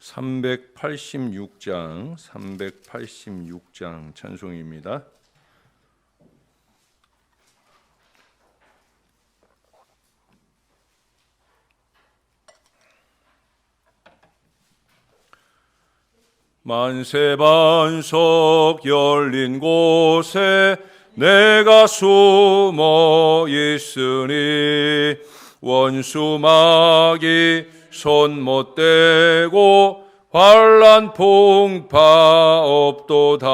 386장 찬송입니다. 만세 반석 열린 곳에 내가 숨어 있으니 원수 마귀 손 못 대고 환난 풍파 없도다.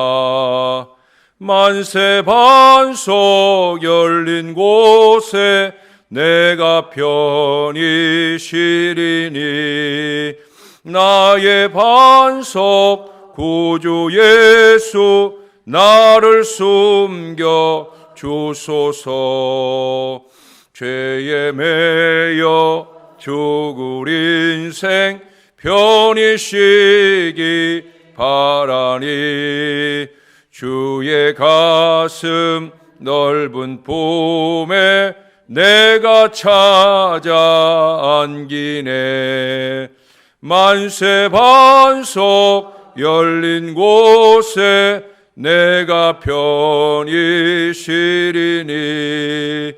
만세 반석 열린 곳에 내가 편히 쉬리니 나의 반석 구주 예수 나를 숨겨 주소서. 죄에 매여 죽을 인생 편히 쉬기 바라니 주의 가슴 넓은 품에 내가 찾아 안기네. 만세 반석 열린 곳에 내가 편히 쉬리니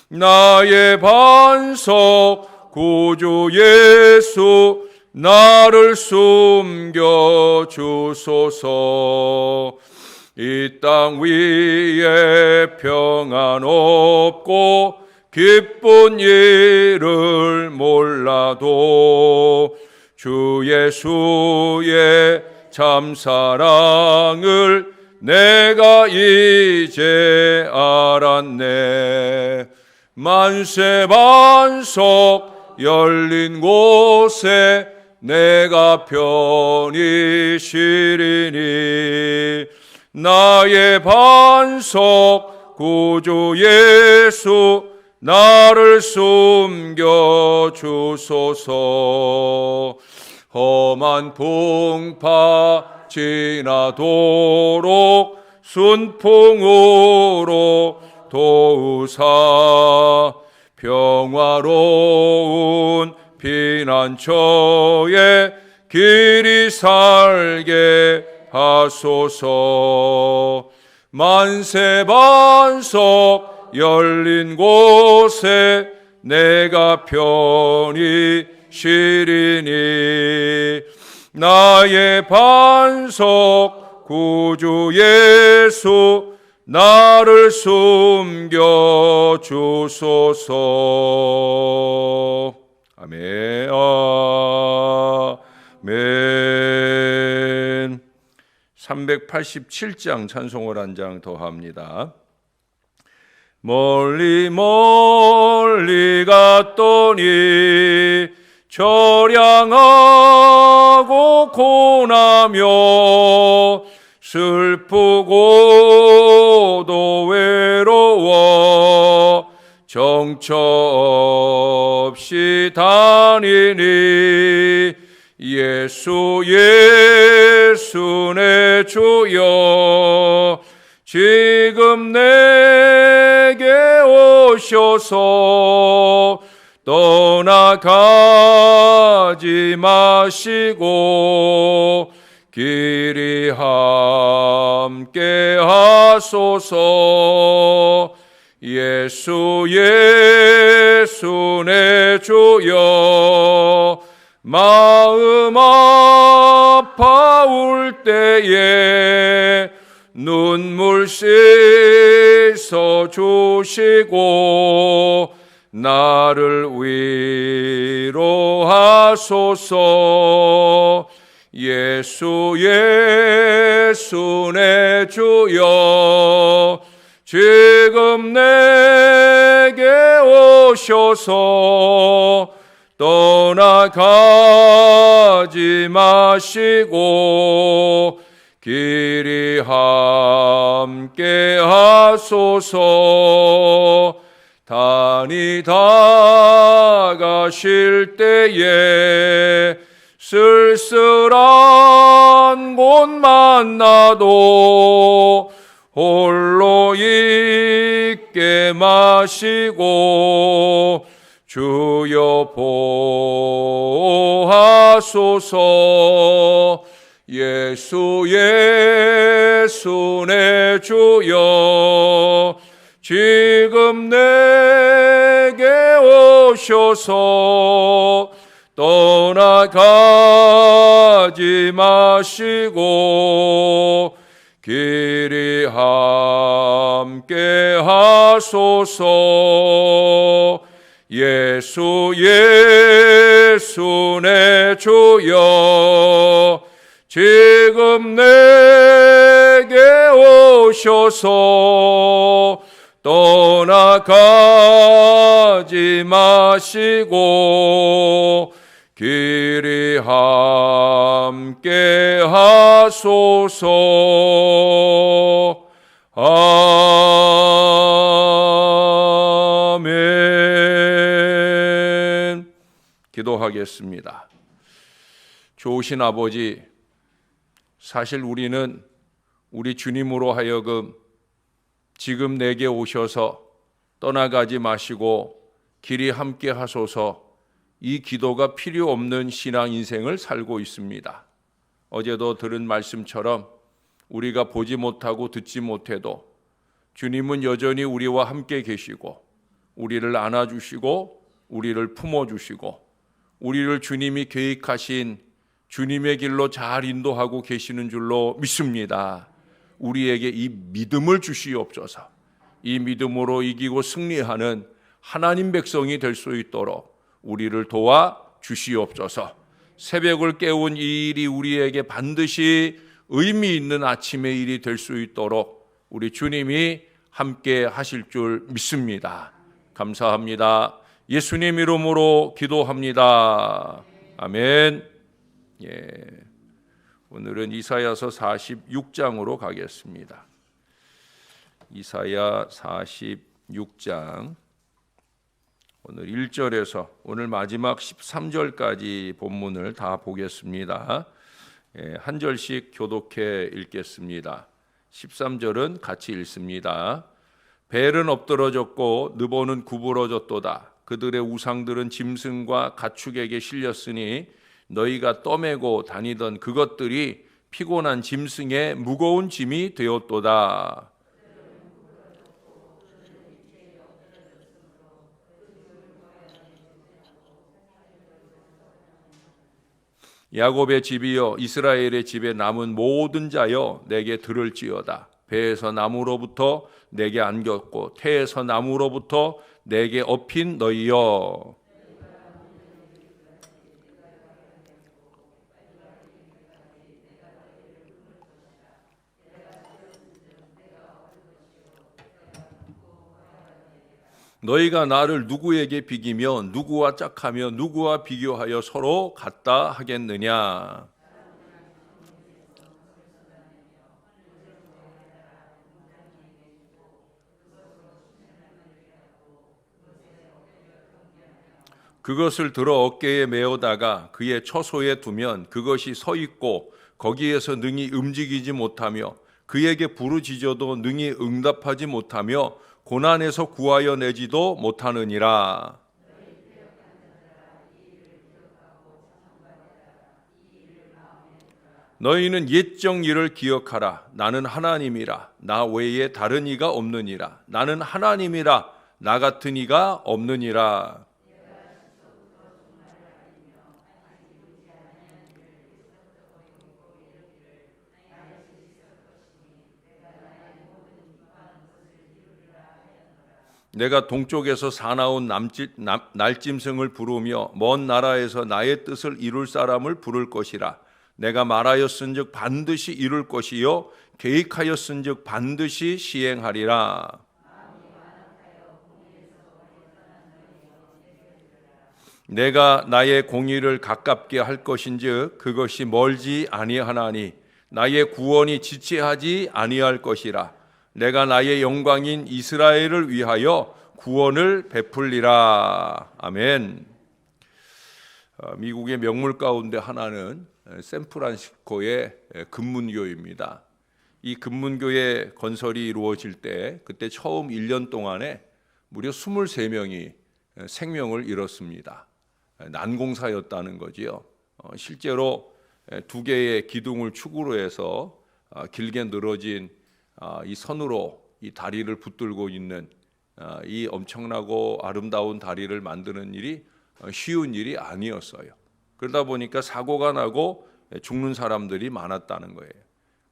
나의 반석 구주 예수 나를 숨겨 주소서. 이 땅 위에 평안 없고 기쁜 일을 몰라도 주 예수의 참 사랑을 내가 이제 알았네. 만세 반석 열린 곳에 내가 편히 쉬리니 나의 반석 구주 예수 나를 숨겨 주소서. 험한 풍파 지나도록 순풍으로 도우사 평화로운 피난처에 길이 살게 하소서. 만세 반석 열린 곳에 내가 편히 쉬리니 나의 반석 구주 예수 나를 숨겨 주소서. 아멘. 아멘. 387장 찬송을 한 장 더 합니다. 멀리 멀리 갔더니 처량하고 고나며 슬프고도 외로워 정처 없이 다니니 예수 예수 내 주여 지금 내게 오셔서 떠나가지 마시고 길이 함께 하소서. 예수 예수 내 주여 마음 아파올 때에 눈물 씻어 주시고 나를 위로하소서. 예수 예수 내 주여 지금 내게 오셔서 떠나가지 마시고 길이 함께 하소서. 다니다가 쉴 때에 쓸쓸한 곳 만나도 홀로 있게 마시고 주여 보하소서. 예수 예수 내 주여 지금 내게 오셔서 떠나가지 마시고 길이 함께 하소서. 예수 예수 내 주여 지금 내게 오셔서 떠나가지 마시고 길이 함께 하소서. 아멘. 기도하겠습니다. 좋으신 아버지, 사실 우리는 우리 주님으로 하여금 지금 내게 오셔서 떠나가지 마시고 길이 함께 하소서, 이 기도가 필요 없는 신앙 인생을 살고 있습니다. 어제도 들은 말씀처럼 우리가 보지 못하고 듣지 못해도 주님은 여전히 우리와 함께 계시고 우리를 안아주시고 우리를 품어주시고 우리를 주님이 계획하신 주님의 길로 잘 인도하고 계시는 줄로 믿습니다. 우리에게 이 믿음을 주시옵소서. 이 믿음으로 이기고 승리하는 하나님 백성이 될 수 있도록 우리를 도와 주시옵소서. 새벽을 깨운 이 일이 우리에게 반드시 의미 있는 아침의 일이 될 수 있도록 우리 주님이 함께 하실 줄 믿습니다. 감사합니다. 예수님 이름으로 기도합니다. 아멘. 예. 오늘은 이사야서 46장으로 가겠습니다. 이사야 46장 오늘 1절에서 오늘 마지막 13절까지 본문을 다 보겠습니다. 한 절씩 교독해 읽겠습니다. 13절은 같이 읽습니다. 벨은 엎드러졌고 느보는 구부러졌도다. 그들의 우상들은 짐승과 가축에게 실렸으니 너희가 떠매고 다니던 그것들이 피곤한 짐승의 무거운 짐이 되었도다. 야곱의 집이여 이스라엘의 집에 남은 모든 자여 내게 들을지어다. 배에서 나무로부터 내게 안겼고 태에서 나무로부터 내게 업힌 너희여. 너희가 나를 누구에게 비기며 누구와 짝하며 누구와 비교하여 서로 같다 하겠느냐. 그것을 들어 어깨에 메어다가 그의 처소에 두면 그것이 서 있고 거기에서 능히 움직이지 못하며 그에게 부르짖어도 능히 응답하지 못하며 고난에서 구하여 내지도 못하느니라. 너희는 옛적 일을 기억하라. 나는 하나님이라. 나 외에 다른 이가 없느니라. 나는 하나님이라. 나 같은 이가 없느니라. 내가 동쪽에서 사나운 날짐승을 부르며 먼 나라에서 나의 뜻을 이룰 사람을 부를 것이라. 내가 말하였은즉 반드시 이룰 것이요 계획하였은즉 반드시 시행하리라. 내가 나의 공의를 가깝게 할 것인즉 그것이 멀지 아니하나니 나의 구원이 지체하지 아니할 것이라. 내가 나의 영광인 이스라엘을 위하여 구원을 베풀리라. 아멘. 미국의 명물 가운데 하나는 샌프란시스코의 금문교입니다. 이 금문교의 건설이 이루어질 때 그때 처음 1년 동안에 무려 23명이 생명을 잃었습니다. 난공사였다는 거지요. 실제로 두 개의 기둥을 축으로 해서 길게 늘어진 이 선으로 이 다리를 붙들고 있는 이 엄청나고 아름다운 다리를 만드는 일이 쉬운 일이 아니었어요. 그러다 보니까 사고가 나고 죽는 사람들이 많았다는 거예요.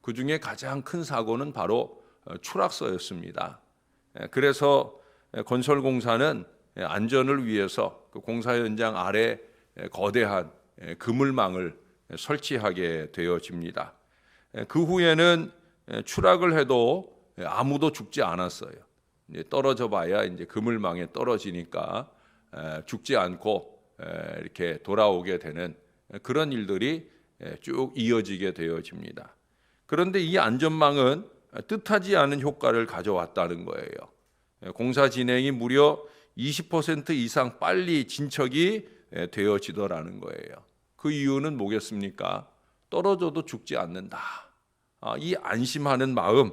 그 중에 가장 큰 사고는 바로 추락사였습니다. 그래서 건설공사는 안전을 위해서 그 공사 현장 아래 거대한 그물망을 설치하게 되어집니다. 그 후에는 추락을 해도 아무도 죽지 않았어요. 떨어져 봐야 이제 그물망에 떨어지니까 죽지 않고 이렇게 돌아오게 되는 그런 일들이 쭉 이어지게 되어집니다. 그런데 이 안전망은 뜻하지 않은 효과를 가져왔다는 거예요. 공사 진행이 무려 20% 이상 빨리 진척이 되어지더라는 거예요. 그 이유는 뭐겠습니까? 떨어져도 죽지 않는다. 이 안심하는 마음,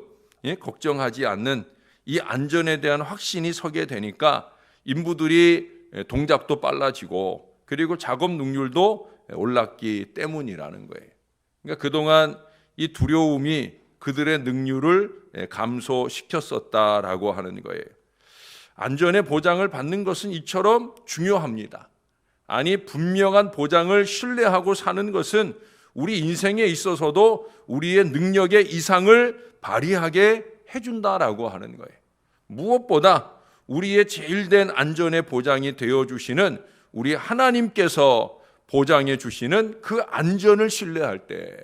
걱정하지 않는 이 안전에 대한 확신이 서게 되니까 인부들이 동작도 빨라지고 그리고 작업 능률도 올랐기 때문이라는 거예요. 그러니까 그동안 이 두려움이 그들의 능률을 감소시켰었다라고 하는 거예요. 안전의 보장을 받는 것은 이처럼 중요합니다. 아니, 분명한 보장을 신뢰하고 사는 것은 우리 인생에 있어서도 우리의 능력의 이상을 발휘하게 해준다라고 하는 거예요. 무엇보다 우리의 제일된 안전의 보장이 되어주시는 우리 하나님께서 보장해 주시는 그 안전을 신뢰할 때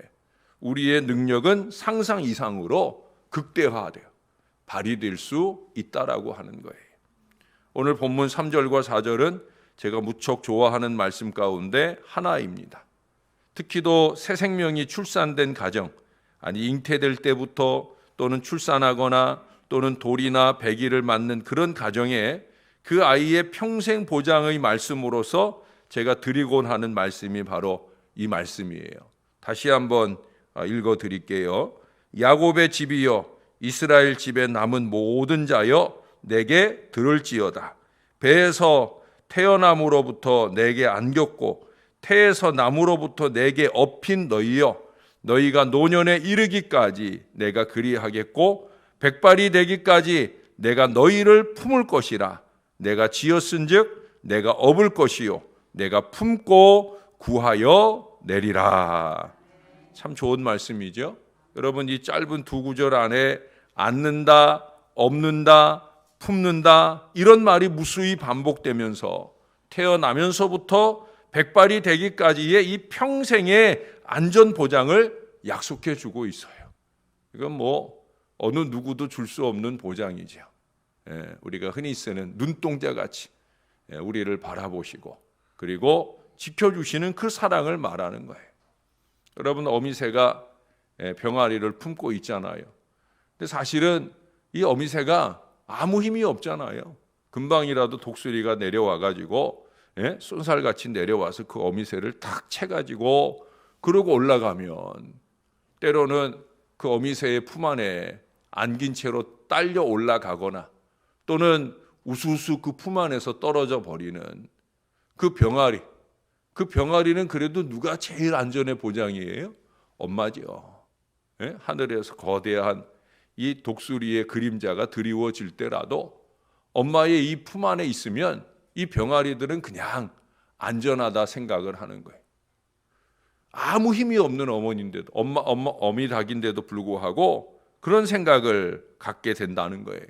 우리의 능력은 상상 이상으로 극대화되어 발휘될 수 있다라고 하는 거예요. 오늘 본문 3절과 4절은 제가 무척 좋아하는 말씀 가운데 하나입니다. 특히도 새 생명이 출산된 가정, 아니 잉태될 때부터 또는 출산하거나 또는 돌이나 배기를 맞는 그런 가정에 그 아이의 평생 보장의 말씀으로서 제가 드리곤 하는 말씀이 바로 이 말씀이에요. 다시 한번 읽어 드릴게요. 야곱의 집이여 이스라엘 집에 남은 모든 자여 내게 들을지어다. 배에서 태어남으로부터 내게 안겼고 태에서 남으로부터 내게 업힌 너희여 너희가 노년에 이르기까지 내가 그리하겠고 백발이 되기까지 내가 너희를 품을 것이라. 내가 지었은즉 내가 업을 것이요 내가 품고 구하여 내리라. 참 좋은 말씀이죠. 여러분, 이 짧은 두 구절 안에 안는다, 업는다, 품는다 이런 말이 무수히 반복되면서 태어나면서부터 백발이 되기까지의 이 평생의 안전 보장을 약속해 주고 있어요. 이건 뭐 어느 누구도 줄 수 없는 보장이죠. 우리가 흔히 쓰는 눈동자같이 우리를 바라보시고 그리고 지켜주시는 그 사랑을 말하는 거예요. 여러분, 어미새가 병아리를 품고 있잖아요. 근데 사실은 이 어미새가 아무 힘이 없잖아요. 금방이라도 독수리가 내려와가지고 쏜살같이 내려와서 그 어미새를 탁 채가지고 그러고 올라가면 때로는 그 어미새의 품 안에 안긴 채로 딸려 올라가거나 또는 우수수 그 품 안에서 떨어져 버리는 그 병아리, 그 병아리는 그래도 누가 제일 안전의 보장이에요? 엄마죠. 하늘에서 거대한 이 독수리의 그림자가 드리워질 때라도 엄마의 이 품 안에 있으면 이 병아리들은 그냥 안전하다 생각을 하는 거예요. 아무 힘이 없는 어머니인데도 어미 닭인데도 불구하고 그런 생각을 갖게 된다는 거예요.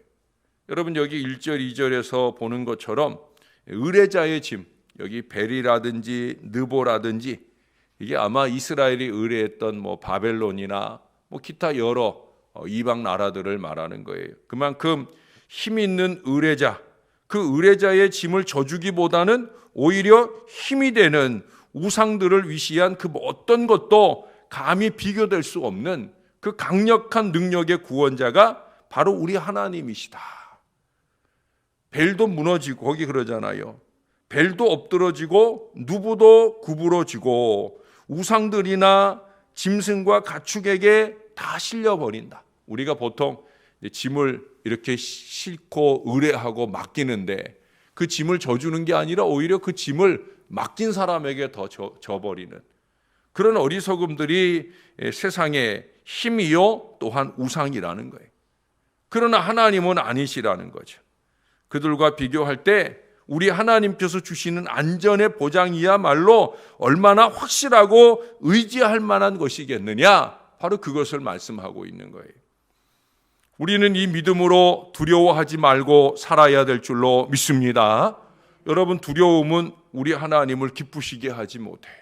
여러분, 여기 1절 2절에서 보는 것처럼 의뢰자의 짐, 여기 벨이라든지 느보라든지 이게 아마 이스라엘이 의뢰했던 뭐 바벨론이나 뭐 기타 여러 이방 나라들을 말하는 거예요. 그만큼 힘 있는 의뢰자, 그 의뢰자의 짐을 져주기보다는 오히려 힘이 되는 우상들을 위시한 그 어떤 것도 감히 비교될 수 없는 그 강력한 능력의 구원자가 바로 우리 하나님이시다. 벨도 무너지고 거기 그러잖아요. 벨도 엎드러지고 누구도 구부러지고 우상들이나 짐승과 가축에게 다 실려버린다. 우리가 보통 짐을 이렇게 싣고 의뢰하고 맡기는데 그 짐을 져주는 게 아니라 오히려 그 짐을 맡긴 사람에게 더 져버리는 그런 어리석음들이 세상의 힘이요 또한 우상이라는 거예요. 그러나 하나님은 아니시라는 거죠. 그들과 비교할 때 우리 하나님께서 주시는 안전의 보장이야말로 얼마나 확실하고 의지할 만한 것이겠느냐, 바로 그것을 말씀하고 있는 거예요. 우리는 이 믿음으로 두려워하지 말고 살아야 될 줄로 믿습니다. 여러분, 두려움은 우리 하나님을 기쁘시게 하지 못해요.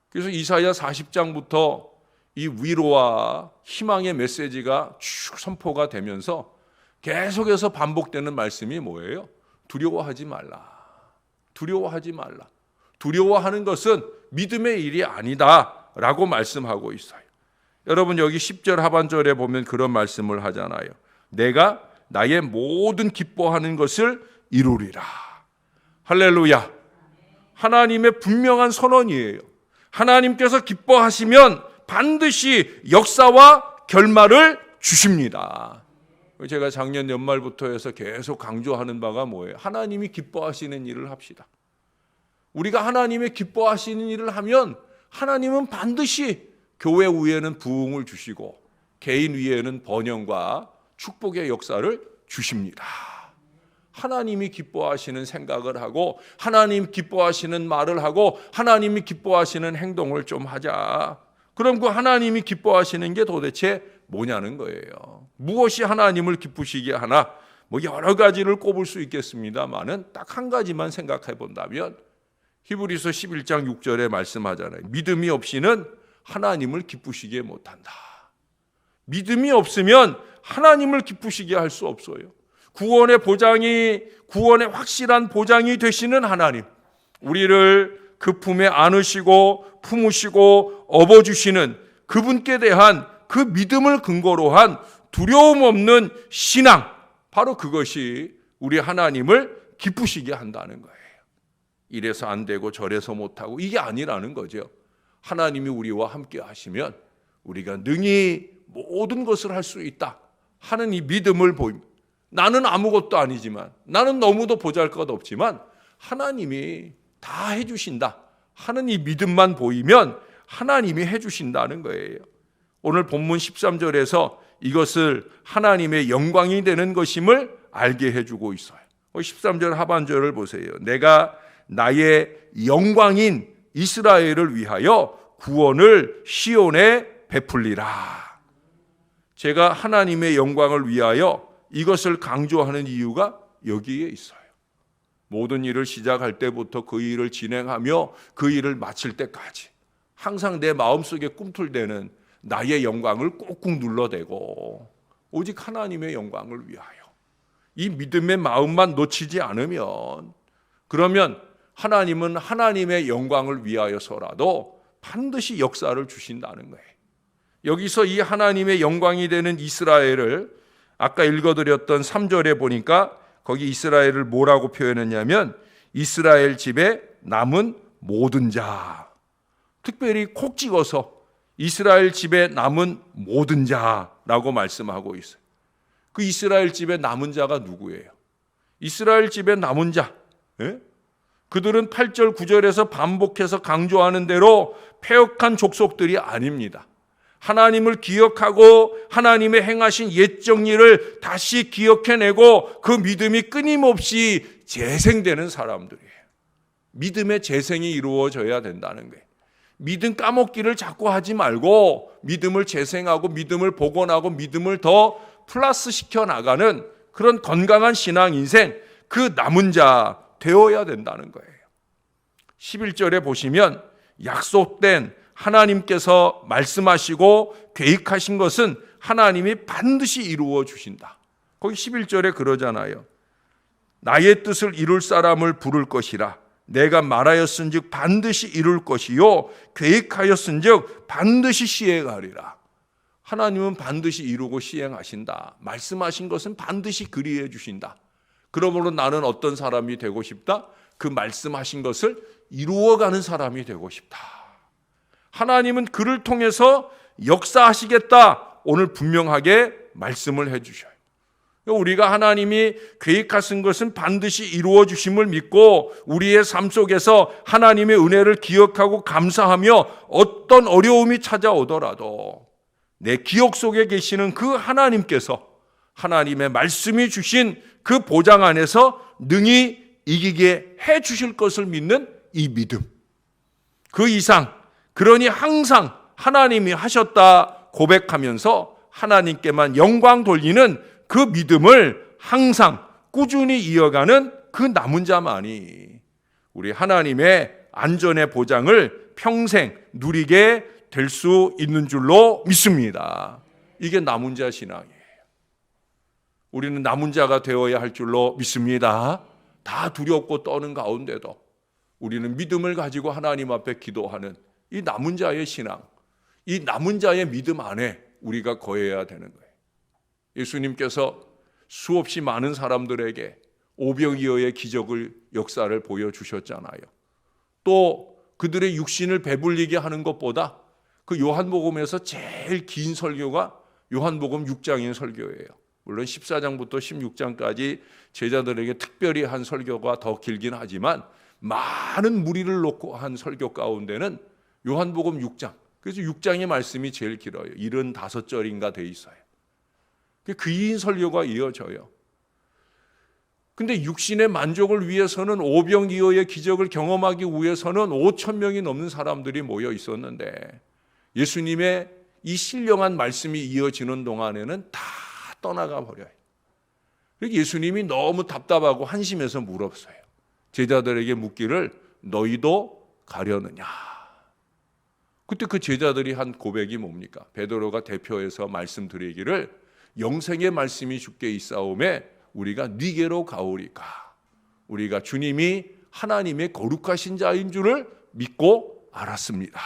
그래서 이사야 40장부터 이 위로와 희망의 메시지가 쭉 선포가 되면서 계속해서 반복되는 말씀이 뭐예요? 두려워하지 말라. 두려워하지 말라. 두려워하는 것은 믿음의 일이 아니다 라고 말씀하고 있어요. 여러분, 여기 10절 하반절에 보면 그런 말씀을 하잖아요. 내가 나의 모든 기뻐하는 것을 이루리라. 할렐루야. 하나님의 분명한 선언이에요. 하나님께서 기뻐하시면 반드시 역사와 결말을 주십니다. 제가 작년 연말부터 해서 계속 강조하는 바가 뭐예요? 하나님이 기뻐하시는 일을 합시다. 우리가 하나님의 기뻐하시는 일을 하면 하나님은 반드시 교회 위에는 부흥을 주시고 개인 위에는 번영과 축복의 역사를 주십니다. 하나님이 기뻐하시는 생각을 하고 하나님 기뻐하시는 말을 하고 하나님이 기뻐하시는 행동을 좀 하자. 그럼 그 하나님이 기뻐하시는 게 도대체 뭐냐는 거예요. 무엇이 하나님을 기쁘시게 하나? 뭐 여러 가지를 꼽을 수 있겠습니다만은 딱 한 가지만 생각해 본다면 히브리서 11장 6절에 말씀하잖아요. 믿음이 없이는 하나님을 기쁘시게 못한다. 믿음이 없으면 하나님을 기쁘시게 할 수 없어요. 구원의 확실한 보장이 되시는 하나님, 우리를 그 품에 안으시고 품으시고 업어주시는 그분께 대한 그 믿음을 근거로 한 두려움 없는 신앙, 바로 그것이 우리 하나님을 기쁘시게 한다는 거예요. 이래서 안 되고 저래서 못하고 이게 아니라는 거죠. 하나님이 우리와 함께 하시면 우리가 능히 모든 것을 할 수 있다 하는 이 믿음을 보입니다. 나는 아무것도 아니지만, 나는 너무도 보잘것없지만 하나님이 다 해주신다 하는 이 믿음만 보이면 하나님이 해주신다는 거예요. 오늘 본문 13절에서 이것을 하나님의 영광이 되는 것임을 알게 해주고 있어요. 13절 하반절을 보세요. 내가 나의 영광인 이스라엘을 위하여 구원을 시온에 베풀리라. 제가 하나님의 영광을 위하여 이것을 강조하는 이유가 여기에 있어요. 모든 일을 시작할 때부터 그 일을 진행하며 그 일을 마칠 때까지 항상 내 마음속에 꿈틀대는 나의 영광을 꾹꾹 눌러대고 오직 하나님의 영광을 위하여 이 믿음의 마음만 놓치지 않으면, 그러면 하나님은 하나님의 영광을 위하여서라도 반드시 역사를 주신다는 거예요. 여기서 이 하나님의 영광이 되는 이스라엘을 아까 읽어드렸던 3절에 보니까 거기 이스라엘을 뭐라고 표현했냐면 이스라엘 집에 남은 모든 자, 특별히 콕 찍어서 이스라엘 집에 남은 모든 자라고 말씀하고 있어요. 그 이스라엘 집에 남은 자가 누구예요? 이스라엘 집에 남은 자, 그들은 8절 9절에서 반복해서 강조하는 대로 패역한 족속들이 아닙니다. 하나님을 기억하고 하나님의 행하신 옛 정리를 다시 기억해내고 그 믿음이 끊임없이 재생되는 사람들이에요. 믿음의 재생이 이루어져야 된다는 거예요. 믿음 까먹기를 자꾸 하지 말고 믿음을 재생하고 믿음을 복원하고 믿음을 더 플러스 시켜 나가는 그런 건강한 신앙 인생, 그 남은 자 되어야 된다는 거예요. 11절에 보시면 약속된 하나님께서 말씀하시고 계획하신 것은 하나님이 반드시 이루어 주신다. 거기 11절에 그러잖아요. 나의 뜻을 이룰 사람을 부를 것이라. 내가 말하였은즉 반드시 이룰 것이요 계획하였은즉 반드시 시행하리라. 하나님은 반드시 이루고 시행하신다. 말씀하신 것은 반드시 그리해 주신다. 그러므로 나는 어떤 사람이 되고 싶다? 그 말씀하신 것을 이루어가는 사람이 되고 싶다. 하나님은 그를 통해서 역사하시겠다. 오늘 분명하게 말씀을 해주셔요. 우리가 하나님이 계획하신 것은 반드시 이루어 주심을 믿고 우리의 삶 속에서 하나님의 은혜를 기억하고 감사하며 어떤 어려움이 찾아오더라도 내 기억 속에 계시는 그 하나님께서 하나님의 말씀이 주신 그 보장 안에서 능히 이기게 해 주실 것을 믿는 이 믿음. 그 이상, 그러니 항상 하나님이 하셨다 고백하면서 하나님께만 영광 돌리는 그 믿음을 항상 꾸준히 이어가는 그 남은 자만이 우리 하나님의 안전의 보장을 평생 누리게 될 수 있는 줄로 믿습니다. 이게 남은 자 신앙이에요. 우리는 남은 자가 되어야 할 줄로 믿습니다. 다 두렵고 떠는 가운데도 우리는 믿음을 가지고 하나님 앞에 기도하는 이 남은 자의 신앙, 이 남은 자의 믿음 안에 우리가 거해야 되는 거예요. 예수님께서 수없이 많은 사람들에게 오병이어의 기적을 역사를 보여주셨잖아요. 또 그들의 육신을 배불리게 하는 것보다 그 요한복음에서 제일 긴 설교가 요한복음 6장인 설교예요. 물론 14장부터 16장까지 제자들에게 특별히 한 설교가 더 길긴 하지만 많은 무리를 놓고 한 설교 가운데는 요한복음 6장, 그래서 6장의 말씀이 제일 길어요. 75절인가 돼 있어요. 그 긴 설교가 이어져요. 근데 육신의 만족을 위해서는 오병이어의 기적을 경험하기 위해서는 5천 명이 넘는 사람들이 모여 있었는데 예수님의 이 신령한 말씀이 이어지는 동안에는 다 떠나가 버려요. 예수님이 너무 답답하고 한심해서 물었어요. 제자들에게 묻기를 너희도 가려느냐. 그때 그 제자들이 한 고백이 뭡니까? 베드로가 대표해서 말씀드리기를 영생의 말씀이 주께 있사오매 우리가 네게로 가오리까. 우리가 주님이 하나님의 거룩하신 자인 줄을 믿고 알았습니다.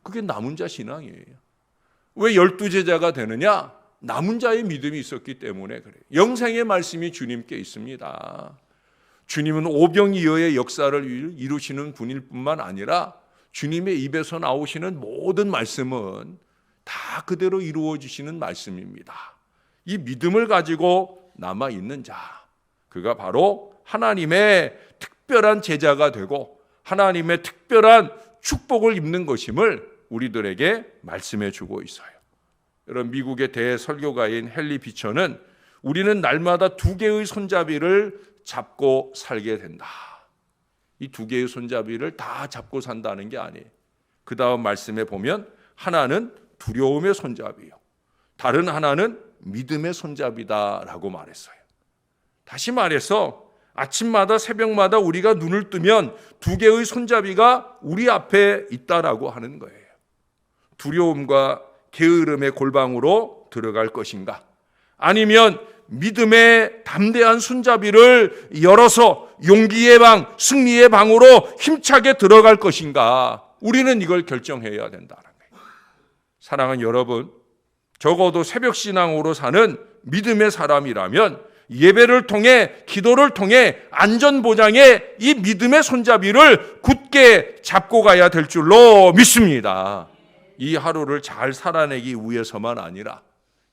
그게 남은 자 신앙이에요. 왜 12제자가 되느냐? 남은 자의 믿음이 있었기 때문에 그래요. 영생의 말씀이 주님께 있습니다. 주님은 오병이어의 역사를 이루시는 분일 뿐만 아니라 주님의 입에서 나오시는 모든 말씀은 다 그대로 이루어지시는 말씀입니다. 이 믿음을 가지고 남아있는 자, 그가 바로 하나님의 특별한 제자가 되고 하나님의 특별한 축복을 입는 것임을 우리들에게 말씀해 주고 있어요. 여러분, 미국의 대설교가인 헨리 비처는 우리는 날마다 2개의 손잡이를 잡고 살게 된다. 이 2개의 손잡이를 다 잡고 산다는 게 아니에요. 그 다음 말씀에 보면 하나는 두려움의 손잡이요, 다른 하나는 믿음의 손잡이다라고 말했어요. 다시 말해서 아침마다 새벽마다 우리가 눈을 뜨면 2개의 손잡이가 우리 앞에 있다라고 하는 거예요. 두려움과 게으름의 골방으로 들어갈 것인가? 아니면 믿음의 담대한 손잡이를 열어서 용기의 방, 승리의 방으로 힘차게 들어갈 것인가? 우리는 이걸 결정해야 된다는 거예요. 사랑하는 여러분, 적어도 새벽 신앙으로 사는 믿음의 사람이라면 예배를 통해, 기도를 통해 안전보장에 이 믿음의 손잡이를 굳게 잡고 가야 될 줄로 믿습니다. 이 하루를 잘 살아내기 위해서만 아니라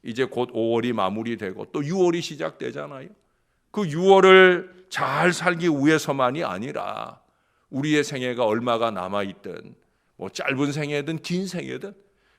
이제 곧 5월이 마무리되고 또 6월이 시작되잖아요. 그 6월을 잘 살기 위해서만이 아니라 우리의 생애가 얼마가 남아있든 뭐 짧은 생애든 긴 생애든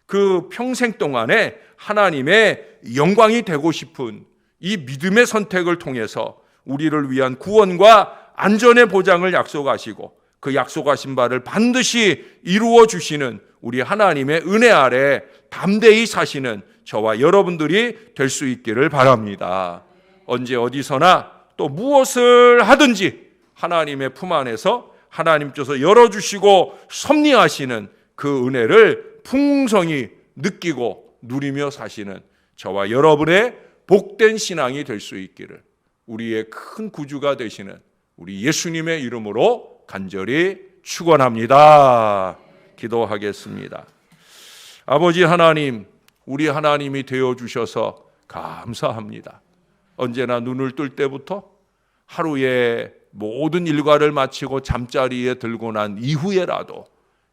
그 평생 동안에 하나님의 영광이 되고 싶은 이 믿음의 선택을 통해서 우리를 위한 구원과 안전의 보장을 약속하시고 그 약속하신 바를 반드시 이루어 주시는 우리 하나님의 은혜 아래 담대히 사시는 저와 여러분들이 될 수 있기를 바랍니다. 언제 어디서나 또 무엇을 하든지 하나님의 품 안에서 하나님께서 열어주시고 섭리하시는 그 은혜를 풍성히 느끼고 누리며 사시는 저와 여러분의 복된 신앙이 될 수 있기를 우리의 큰 구주가 되시는 우리 예수님의 이름으로 간절히 축원합니다. 기도하겠습니다. 아버지 하나님, 우리 하나님이 되어주셔서 감사합니다. 언제나 눈을 뜰 때부터 하루에 모든 일과를 마치고 잠자리에 들고 난 이후에라도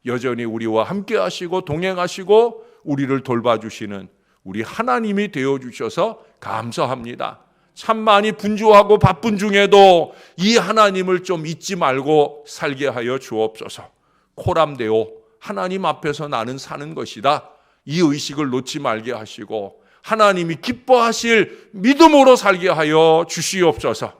여전히 우리와 함께 하시고 동행하시고 우리를 돌봐주시는 우리 하나님이 되어주셔서 감사합니다. 참 많이 분주하고 바쁜 중에도 이 하나님을 좀 잊지 말고 살게 하여 주옵소서. 코람데오, 하나님 앞에서 나는 사는 것이다. 이 의식을 놓지 말게 하시고 하나님이 기뻐하실 믿음으로 살게 하여 주시옵소서.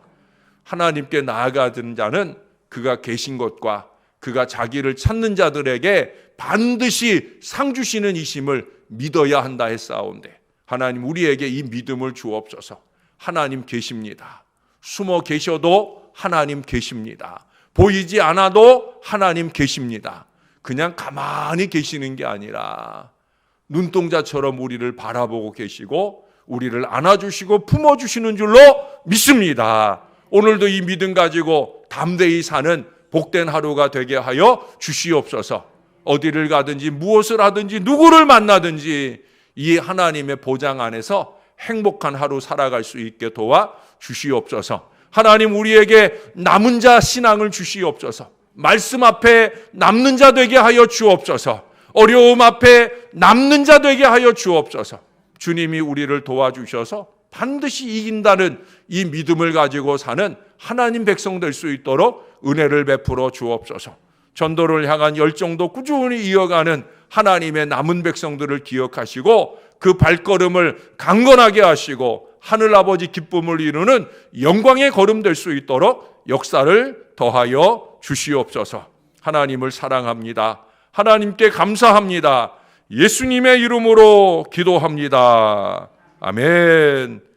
하나님께 나아가는 자는 그가 계신 것과 그가 자기를 찾는 자들에게 반드시 상 주시는 이심을 믿어야 한다 했사온데, 하나님 우리에게 이 믿음을 주옵소서. 하나님 계십니다. 숨어 계셔도 하나님 계십니다. 보이지 않아도 하나님 계십니다. 그냥 가만히 계시는 게 아니라 눈동자처럼 우리를 바라보고 계시고 우리를 안아주시고 품어주시는 줄로 믿습니다. 오늘도 이 믿음 가지고 담대히 사는 복된 하루가 되게 하여 주시옵소서. 어디를 가든지 무엇을 하든지 누구를 만나든지 이 하나님의 보장 안에서 행복한 하루 살아갈 수 있게 도와 주시옵소서. 하나님 우리에게 남은 자 신앙을 주시옵소서. 말씀 앞에 남는 자 되게 하여 주옵소서. 어려움 앞에 남는 자 되게 하여 주옵소서. 주님이 우리를 도와주셔서 반드시 이긴다는 이 믿음을 가지고 사는 하나님 백성 될 수 있도록 은혜를 베풀어 주옵소서. 전도를 향한 열정도 꾸준히 이어가는 하나님의 남은 백성들을 기억하시고 그 발걸음을 강건하게 하시고 하늘아버지 기쁨을 이루는 영광의 걸음 될 수 있도록 역사를 더하여 주시옵소서. 하나님을 사랑합니다. 하나님께 감사합니다. 예수님의 이름으로 기도합니다. 아멘.